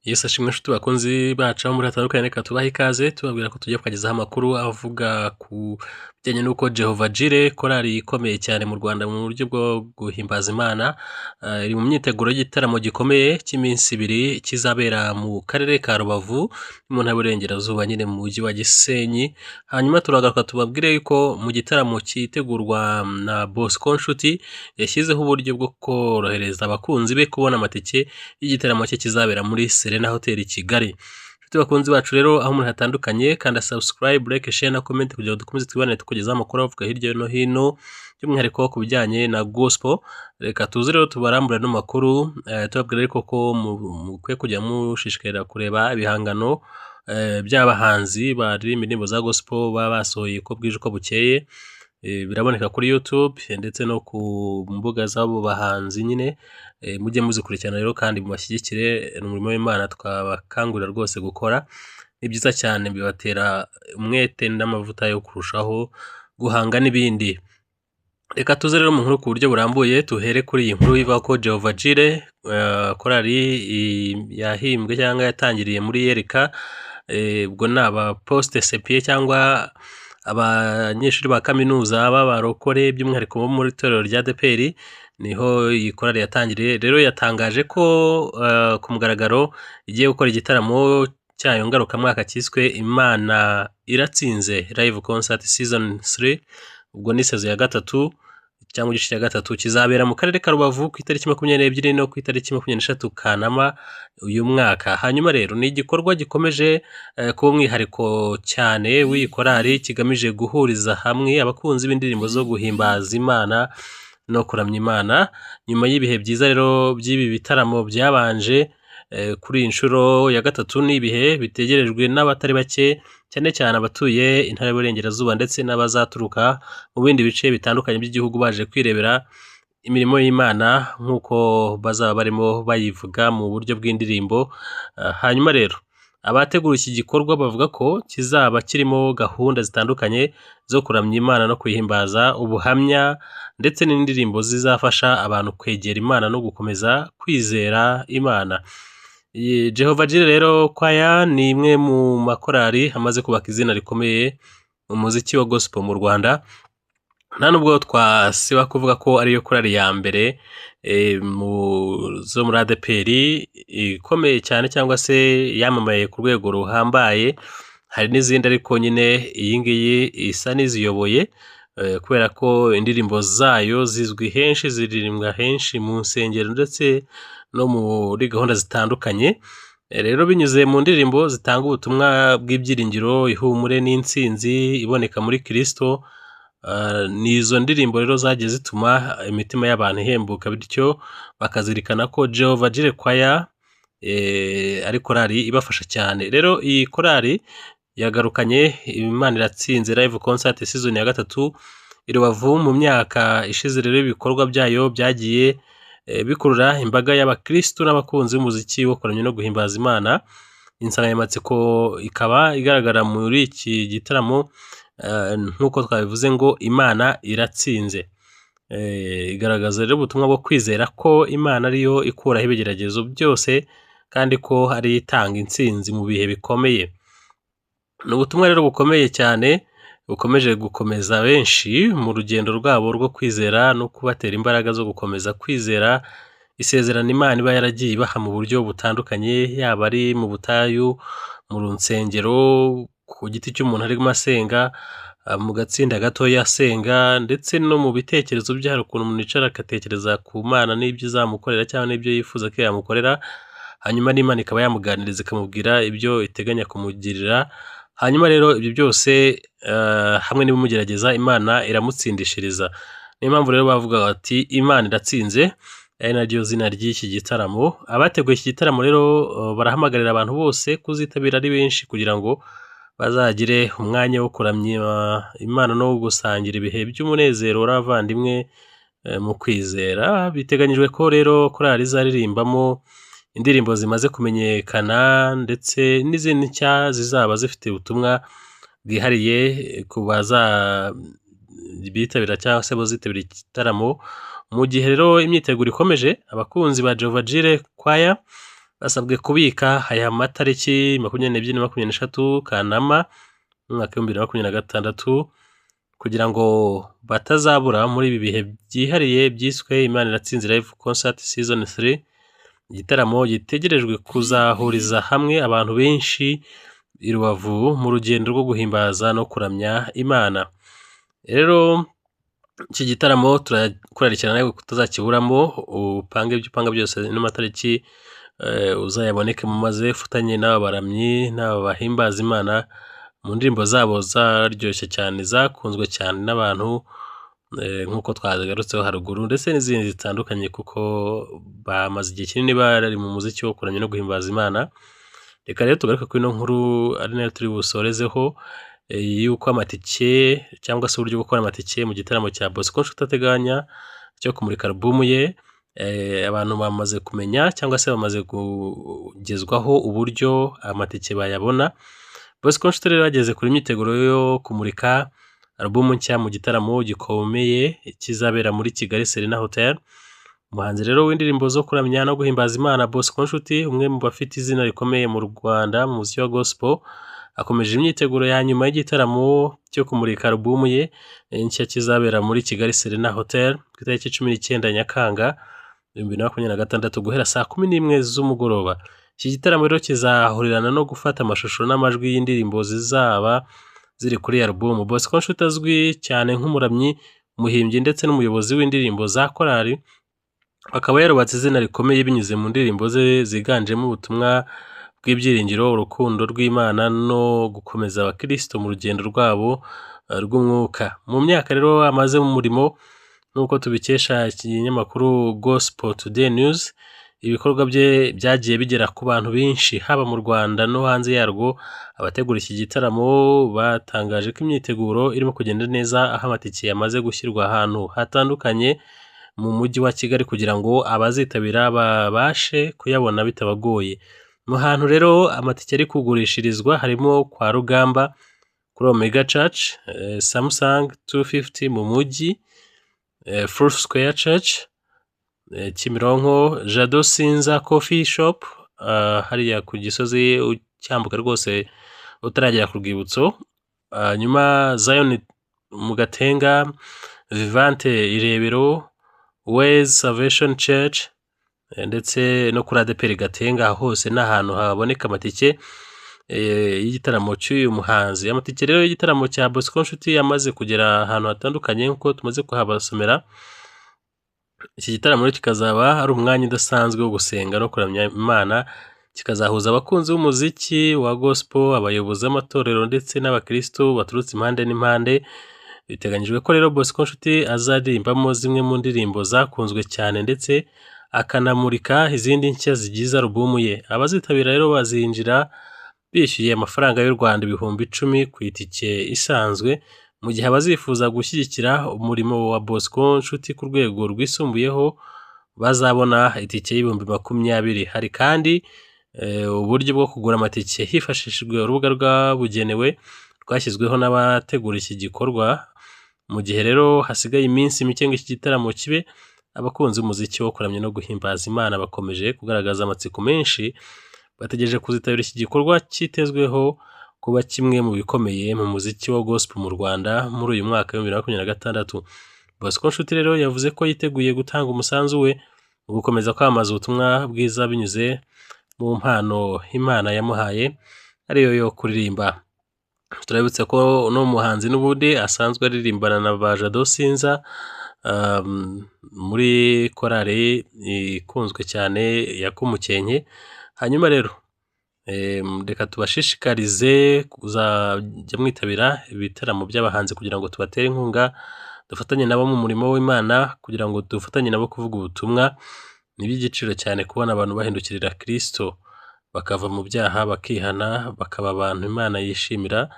Yesu ashimwe nshuti bakunzi bacu aho muri hatandukanye, reka tubahe ikaze tubabwira ko tugiye kubagezaho amakuru avuga ku bijyanye n'uko Jehova Jire, korali ikomeye cyane mu Rwanda mu buryo bwo guhimbaza Imana, iri mu myiteguro y'igitaramo gikomeye cy'iminsi ibiri kizabera mu karere ka Rubavu mu ntara y'Iburengerazuba, nyine mu mujyi wa Gisenyi. Hanyuma turagaruka tubabwire yuko mu gitaramo cyitegurwa na Bosco Nshuti yashyizeho uburyo bwo korohereza abakunzi be kubona amatike y'igitaramo cye kizabera muri Serena Hotel i Kigali. Nshuti bakunzi bacu rero aho muri hatandukanye, kanda subscribe, like, share na comment kugira ngo dukomeze twibane tukugezaho amakuru avuga hirya no hino, by'umwihariko ku bijyanye na gospel. Reka tuze rero tubarambure no makuru, tubabwira ariko ko mukwiye kujya mushishikarira kureba ibihangano by'abahanzi baririmba indirimbo za gospel baba basohoye uko bwije uko bukeye. Biraboneka kuri YouTube ndetse no ku mbuga z'abo bahanzi nyine. Mujye muzikurikirana rero kandi mubashyigikire umurimo w'Imana twabakangurira rwose gukora. Ni byiza cyane, bibatera umwete n'amavuta yo kurushaho guhanga n'ibindi. Reka tuze rero mu nkuru ku buryo burambuye, tuhere kuri iyi nkuru ivuga ko Jehova Jire, korali yahimbwe cyangwa yatangiriye muri Yerika, ubwo ni aba poste sepie cyangwa abanyeshuri ba kaminuza b'abarokore by'umwihariko bo muri torero rya ADEPR, niho iyi korali yatangiriye. Rero yatangaje ko ku mugaragaro igiye gukora igitaramo cyayo ngarukamwaka cyiswe Imana Iratsinze live concert season 3, ubwo ni sezo ya gatatu cyangwa igice cya gatatu, kizabera mu karere ka Rubavu ku itariki 22 no ku itariki 23 Kanama uyu mwaka. Hanyuma rero ni igikorwa gikomeje kuba umwihariko cyane w'iyi korali, kigamije guhuriza hamwe abakunzi b'indirimbo zo guhimbaza Imana no kuramya Imana. Nyuma y'ibihe byiza rero by'ibi bitaramo byabanje kuri iyi nshuro ya gatatu, n'ibihe bitegerejwe n'abatari bake, cyane cyane abatuye intara y'Iburengerazuba ndetse n'abazaturuka mu bindi bice bitandukanye by'igihugu baje kwirebera imirimo y'Imana nk'uko bazaba barimo bayivuga mu buryo bw'indirimbo. Hanyuma rero abategura iki gikorwa bavuga ko kizaba kirimo gahunda zitandukanye zo kuramya Imana no kuyihimbaza, ubuhamya ndetse n'indirimbo zizafasha abantu kwegera Imana no gukomeza kwizera Imana. Jehova Jire rero kwaya ni imwe mu makorali amaze kubaka izina rikomeye mu muziki wa gospel mu Rwanda. Nta nubwo twasiba kuvuga ko ariyo korali ya mbere zo muri ADEPR ikomeye cyane cyangwa se yamamaye ku rwego ruhambaye. Hari n'izindi ariko nyine iyi ngiyi isa n'iziyoboye, kubera ko indirimbo zayo zizwi henshi, ziririmbwa henshi mu nsengero ndetse no muri gahunda zitandukanye. Rero binyuze mu ndirimbo zitanga ubutumwa bw'ibyiringiro, ihumure n'intsinzi iboneka muri Kristo. Ni izo ndirimbo rero zagiye zituma imitima y'abantu ihembuka, bityo bakazirikana ko Jehova Jire kwaya ari korali ibafasha cyane. Rero iyi korali yagarukanye Imana Iratsinze live concert season ya gatatu i Rubavu. Mu myaka ishize rero ibikorwa byayo byagiye bikurura imbaga y'abakristo n'abakunzi b'umuziki wo kuramya no guhimbaza Imana. Insanganyamatsiko ikaba igaragara muri iki gitaramo nk'uko twabivuze ngo Imana Iratsinze. Igaragaza rero ubutumwa bwo kwizera ko Imana ariyo ikuraho ibigeragezo byose kandi ko ari itanga intsinzi mu bihe bikomeye. Ni ubutumwa rero bukomeye cyane bukomeje gukomeza benshi mu rugendo rwabo rwo kwizera no kubatera imbaraga zo gukomeza kwizera isezerano Imana iba yaragiye ibaha mu buryo butandukanye, yaba ari mu butayu, mu nsengero, ku giti cy'umuntu arimo asenga, mu gatsinda gatoya asenga, ndetse no mu bitekerezo bye. Hari ukuntu umuntu yicara agatekereza ku Mana n'ibyo izamukorera cyangwa n'ibyo yifuza ko yamukorera, hanyuma n'Imana ikaba yamuganiriza ikamubwira ibyo iteganya kumugirira. Hanyuma rero ibyo byose hamwe n'ibimugerageza Imana iramutsindishiriza. Niyo mpamvu rero bavuga bati Imana Iratsinze, ari naryo zina ry'iki gitaramo. Abateguye iki gitaramo rero barahamagarira abantu bose kuzitabira ari benshi kugira ngo bazagire umwanya wo kuramya Imana no gusangira ibihe by'umunezero w'abavandimwe mu kwizera. Biteganyijwe ko rero korali izaririmbamo indirimbo zimaze kumenyekana ndetse n'izindi nshya zizaba zifite ubutumwa bwihariye ku bitabira cyangwa se bazitabira igitaramo. Mu gihe rero imyiteguro ikomeje, abakunzi ba Jehova Jire kwaya basabwe kubika aya matariki 22 na 23 Kanama mu mwaka wa 2026 kugira ngo batazabura muri ibi bihe byihariye byiswe Imana Iratsinze Live Concert Season 3, igitaramo gitegerejwe kuzahuriza hamwe abantu benshi i Rubavu mu rugendo rwo guhimbaza no kuramya Imana. Rero iki gitaramo turakurarikirana nawe kutazakiburamo, upange ibyo upanga byose n'amatariki uzayaboneke mu maze ufatanye n'aba baramyi n'aba bahimbaza Imana mu ndirimbo zabo zaryoshye cyane zakunzwe cyane n'abantu nk'uko twagarutseho haruguru, ndetse n'izindi zitandukanye kuko bamaze igihe kinini bari mu muziki wo kuramya no guhimbaza Imana. Reka rero tugaruke kuri ino nkuru ari nayo turi busorezeho, yuko amatike cyangwa se uburyo bwo gukora amatike mu gitaramo cya Bosco Nshuti ateganya cyo kumurika album ye, abantu bamaze kumenya cyangwa se bamaze kugezwaho uburyo amatike bayabona. Bosco Nshuti rero ageze kuri imyiteguro yo kumurika album nshya mu gitaramo gikomeye kizabera muri Kigali Serena Hotel. Umuhanzi rero w'indirimbo zo kuramya no guhimbaza Imana Bosco Nshuti, umwe mu bafite izina rikomeye mu Rwanda mu muziki wa gospel, akomeje imyiteguro ya nyuma y'igitaramo cyo kumurika album ye nshya kizabera muri Kigali Serena Hotel ku itariki 19 Nyakanga 2026 guhera saa 11 z'umugoroba. Iki gitaramo rero kizahurirana no gufata amashusho n'amajwi y'indirimbo zizaba ziri kuri album. Bosco Nshuti azwi cyane nk'umuramyi, umuhimbyi ndetse n'umuyobozi w'indirimbo za korali, akaba yarubatse izina rikomeye binyuze mu ndirimbo ze ziganjemo ubutumwa bw'ibyiringiro, urukundo rw'Imana no gukomeza abakristo mu rugendo rwabo rw'umwuka. Mu myaka rero amaze mu murimo, nuko tubikesha ikinyamakuru Gospel Today News, ibikorwa bye byagiye bigera ku bantu benshi haba mu Rwanda no hanze yarwo. Abategura iki gitaramo batangaje ko imyiteguro irimo kugenda neza, aho amatike yamaze gushyirwa ahantu hatandukanye mu mujyi wa Kigali kugira ngo abazitabira babashe kuyabona bitabagoye. Mu hantu rero amatike ari kugurishirizwa harimo kwa Rugamba kuri Omega Church, Samsung 250 mu mujyi, Full Square Church Kimironko, Jado Sinza Coffee Shop hariya ku Gisozi ucyambuka rwose utaragera ku rwibutso, nyuma Zion mu Gatenga, Vivante Irebero, Ways Salvation Church ndetse no kuri ADPR Gatenga. Hose n'ahantu haboneka amatike y'igitaramo cy'uyu muhanzi. Amatike rero y'igitaramo cya Bosco Nshuti yamaze kugera ahantu hatandukanye nk'uko tumaze kuhabasomera. Iki gitaramo kikazaba ari umwanya udasanzwe wo gusenga no kuramya Imana, kikazahuza abakunzi b'umuziki wa gospel, abayobozi b'amatorero ndetse n'abakristo baturutse impande n'impande. Biteganyijwe ko rero Bosco Nshuti azaririmbamo zimwe mu ndirimbo zakunzwe cyane ndetse akanamurika izindi nshya zigize album ye. Abazitabira rero bazinjira bishyuye amafaranga y'u Rwanda 10,000 ku itike isanzwe, mu gihe abazifuza gushyigikira umurimo wa Bosco Nshuti ku rwego rwisumbuyeho bazabona itike y'20,000. Hari kandi uburyo bwo kugura amatike hifashishijwe urubuga rwabugenewe rwashyizweho n'abategura iki gikorwa. Mu gihe rero hasigaye iminsi mike ngo iki gitaramo kibe, abakunzi b'umuziki wo kuramya no guhimbaza Imana bakomeje kugaragaza amatsiko menshi, bategereje kuzitabira iki gikorwa cyitezweho kuba kimwe mu bikomeye mu muziki wa gospel mu Rwanda muri uyu mwaka wa 2026. Bosco Nshuti rero yavuze ko yiteguye gutanga umusanzu we mu gukomeza kwamamaza ubutumwa bwiza binyuze mu mpano Imana yamuhaye ariyo yo kuririmba. Turabutse ko no muhanzi n'ubundi asanzwe aririmbana na ba Jado Sinza muri korali ikunzwe cyane ya Kumukenke. Hanyuma rero reka tubashishikarize kuzajya mwitabira ibitaramo by'abahanzi kugira ngo tubatere inkunga, dufatanye nabo mu murimo w'Imana kugira ngo dufatanye nabo kuvuga ubutumwa. Ni iby'igiciro cyane kubona abantu bahindukirira Kristo bakava mu byaha bakihana bakaba abantu Imana yishimira.